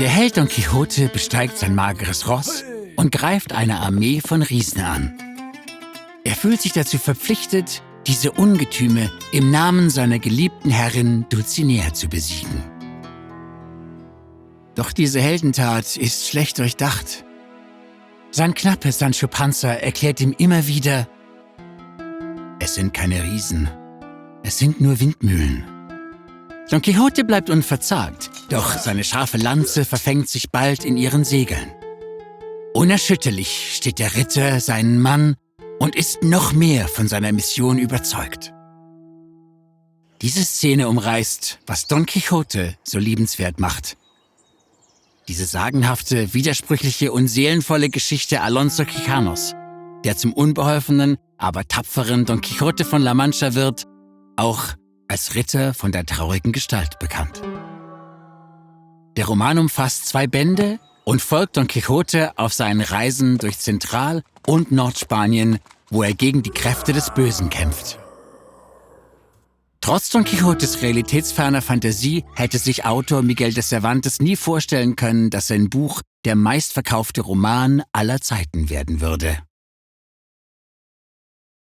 Der Held Don Quixote besteigt sein mageres Ross und greift eine Armee von Riesen an. Er fühlt sich dazu verpflichtet, diese Ungetüme im Namen seiner geliebten Herrin Dulcinea zu besiegen. Doch diese Heldentat ist schlecht durchdacht. Sein Knappe Sancho Panza erklärt ihm immer wieder: Es sind keine Riesen, es sind nur Windmühlen. Don Quixote bleibt unverzagt, doch seine scharfe Lanze verfängt sich bald in ihren Segeln. Unerschütterlich steht der Ritter seinen Mann und ist noch mehr von seiner Mission überzeugt. Diese Szene umreißt, was Don Quixote so liebenswert macht. Diese sagenhafte, widersprüchliche und seelenvolle Geschichte Alonso Quixanos, der zum unbeholfenen, aber tapferen Don Quixote von La Mancha wird, auch als Ritter von der traurigen Gestalt bekannt. Der Roman umfasst 2 Bände und folgt Don Quixote auf seinen Reisen durch Zentral- und Nordspanien, wo er gegen die Kräfte des Bösen kämpft. Trotz Don Quixotes realitätsferner Fantasie hätte sich Autor Miguel de Cervantes nie vorstellen können, dass sein Buch der meistverkaufte Roman aller Zeiten werden würde.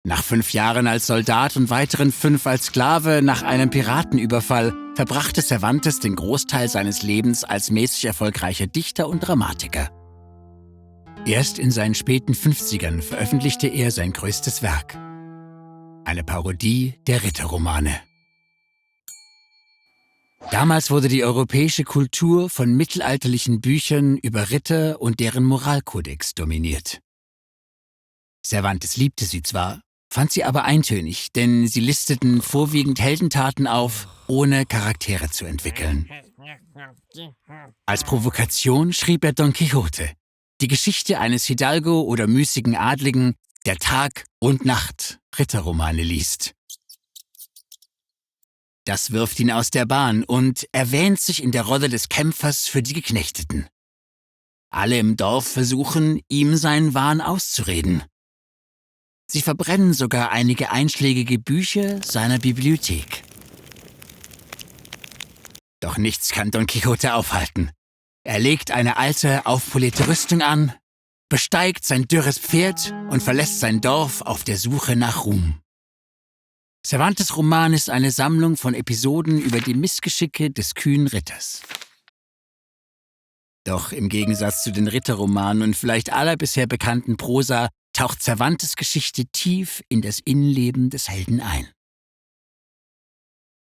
Nach 5 Jahren als Soldat und weiteren 5 als Sklave nach einem Piratenüberfall verbrachte Cervantes den Großteil seines Lebens als mäßig erfolgreicher Dichter und Dramatiker. Erst in seinen späten 50ern veröffentlichte er sein größtes Werk: eine Parodie der Ritterromane. Damals wurde die europäische Kultur von mittelalterlichen Büchern über Ritter und deren Moralkodex dominiert. Cervantes liebte sie zwar, fand sie aber eintönig, denn sie listeten vorwiegend Heldentaten auf, ohne Charaktere zu entwickeln. Als Provokation schrieb er Don Quixote, die Geschichte eines Hidalgo oder müßigen Adligen, der Tag und Nacht Ritterromane liest. Das wirft ihn aus der Bahn und er wähnt sich in der Rolle des Kämpfers für die Geknechteten. Alle im Dorf versuchen, ihm seinen Wahn auszureden. Sie verbrennen sogar einige einschlägige Bücher seiner Bibliothek. Doch nichts kann Don Quixote aufhalten. Er legt eine alte, aufpolierte Rüstung an, besteigt sein dürres Pferd und verlässt sein Dorf auf der Suche nach Ruhm. Cervantes' Roman ist eine Sammlung von Episoden über die Missgeschicke des kühnen Ritters. Doch im Gegensatz zu den Ritterromanen und vielleicht aller bisher bekannten Prosa taucht Cervantes' Geschichte tief in das Innenleben des Helden ein.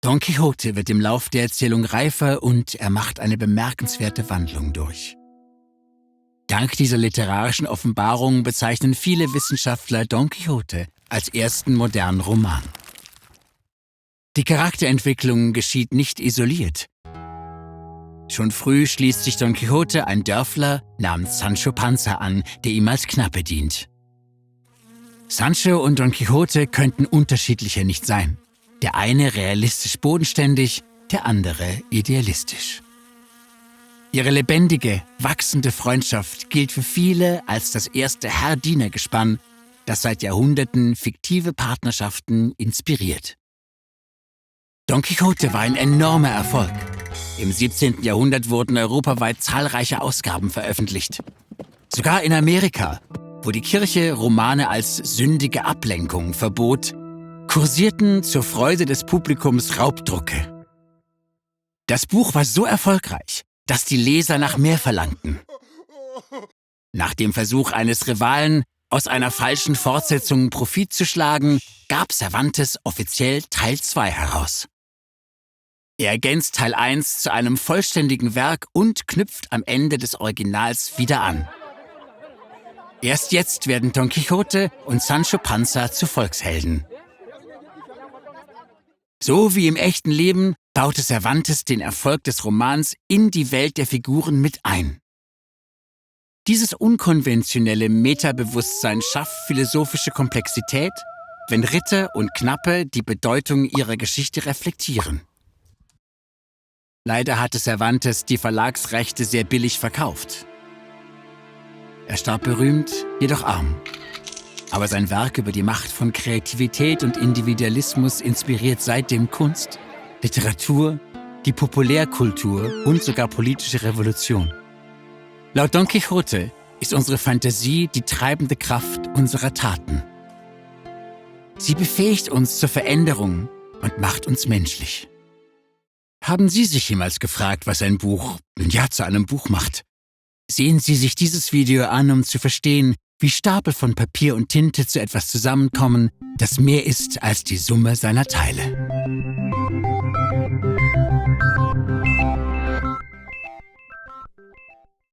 Don Quixote wird im Lauf der Erzählung reifer und er macht eine bemerkenswerte Wandlung durch. Dank dieser literarischen Offenbarung bezeichnen viele Wissenschaftler Don Quixote als ersten modernen Roman. Die Charakterentwicklung geschieht nicht isoliert. Schon früh schließt sich Don Quixote ein Dörfler namens Sancho Panza an, der ihm als Knappe dient. Sancho und Don Quixote könnten unterschiedlicher nicht sein. Der eine realistisch bodenständig, der andere idealistisch. Ihre lebendige, wachsende Freundschaft gilt für viele als das erste Herr-Diener-Gespann, das seit Jahrhunderten fiktive Partnerschaften inspiriert. Don Quixote war ein enormer Erfolg. Im 17. Jahrhundert wurden europaweit zahlreiche Ausgaben veröffentlicht. Sogar in Amerika, wo die Kirche Romane als sündige Ablenkung verbot, kursierten zur Freude des Publikums Raubdrucke. Das Buch war so erfolgreich, dass die Leser nach mehr verlangten. Nach dem Versuch eines Rivalen, aus einer falschen Fortsetzung Profit zu schlagen, gab Cervantes offiziell Teil 2 heraus. Er ergänzt Teil 1 zu einem vollständigen Werk und knüpft am Ende des Originals wieder an. Erst jetzt werden Don Quixote und Sancho Panza zu Volkshelden. So wie im echten Leben baute Cervantes den Erfolg des Romans in die Welt der Figuren mit ein. Dieses unkonventionelle Metabewusstsein schafft philosophische Komplexität, wenn Ritter und Knappe die Bedeutung ihrer Geschichte reflektieren. Leider hatte Cervantes die Verlagsrechte sehr billig verkauft. Er starb berühmt, jedoch arm. Aber sein Werk über die Macht von Kreativität und Individualismus inspiriert seitdem Kunst, Literatur, die Populärkultur und sogar politische Revolution. Laut Don Quixote ist unsere Fantasie die treibende Kraft unserer Taten. Sie befähigt uns zur Veränderung und macht uns menschlich. Haben Sie sich jemals gefragt, was ein Buch, zu einem Buch macht? Sehen Sie sich dieses Video an, um zu verstehen, wie Stapel von Papier und Tinte zu etwas zusammenkommen, das mehr ist als die Summe seiner Teile.